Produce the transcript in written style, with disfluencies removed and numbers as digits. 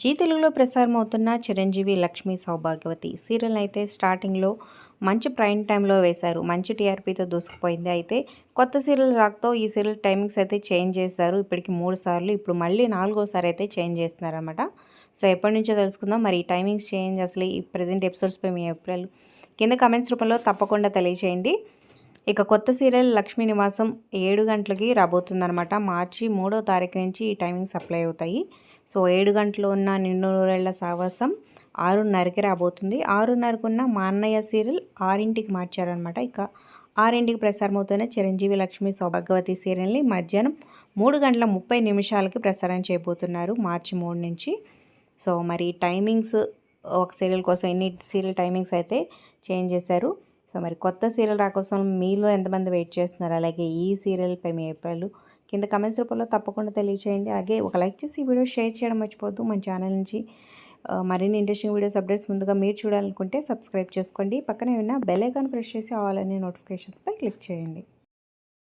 G తెలుగులో ప్రసారం అవుతున్న చిరంజీవి లక్ష్మీ సౌభాగ్యవతి సీరియల్ అయితే స్టార్టింగ్లో మంచి ప్రైమ్ టైంలో వేశారు. మంచి టీఆర్పీతో దూసుకుపోయింది. అయితే కొత్త సీరియల్ రాకతో ఈ సీరియల్ టైమింగ్స్ అయితే చేంజ్ చేశారు. ఇప్పటికి 3 సార్లు, ఇప్పుడు మళ్ళీ 4వసారి అయితే చేంజ్ చేస్తున్నారన్నమాట. సో ఎప్పటి నుంచో తెలుసుకుందాం. మరి ఈ టైమింగ్స్ చేంజ్ అసలు ఈ ప్రజెంట్ ఎపిసోడ్స్పై మీ అభిప్రాయాలు కింద కమెంట్స్ రూపంలో తప్పకుండా తెలియచేయండి. ఇక కొత్త సీరియల్ లక్ష్మీ నివాసం 7 గంటలకి రాబోతుందన్నమాట. మార్చి 3వ తారీఖు నుంచి ఈ టైమింగ్స్ అప్లై అవుతాయి. సో 7 గంటలు ఉన్న నిండు నూరేళ్ల సావాసం 6:30కి రాబోతుంది. 6:30కు ఉన్న మా అన్నయ్య సీరియల్ 6ంటికి మార్చారనమాట. ఇక 6ంటికి ప్రసారం అవుతున్న చిరంజీవి లక్ష్మీ సౌభాగ్యవతి సీరియల్ని మధ్యాహ్నం 3:30 ప్రసారం చేయబోతున్నారు మార్చి 3 నుంచి. సో మరి టైమింగ్స్ ఒక సీరియల్ కోసం ఎన్ని సీరియల్ టైమింగ్స్ అయితే చేంజ్ చేశారు. సో మరి కొత్త సీరియల్ రాకోసం మీలో ఎంతమంది వెయిట్ చేస్తున్నారు, అలాగే ఈ సీరియల్పై మీ అభిప్రాయాలు కింద కమెంట్స్ రూపంలో తప్పకుండా తెలియచేయండి. అలాగే ఒక లైక్ చేసి ఈ వీడియో షేర్ చేయడం మర్చిపోవద్దు. మన ఛానల్ నుంచి మరిన్ని ఇంట్రెస్టింగ్ వీడియోస్ అప్డేట్స్ ముందుగా మీరు చూడాలనుకుంటే సబ్స్క్రైబ్ చేసుకోండి. పక్కనే ఉన్న బెల్ ఐకాన్ ప్రెస్ చేసి ఆల్ అనే నోటిఫికేషన్స్పై క్లిక్ చేయండి.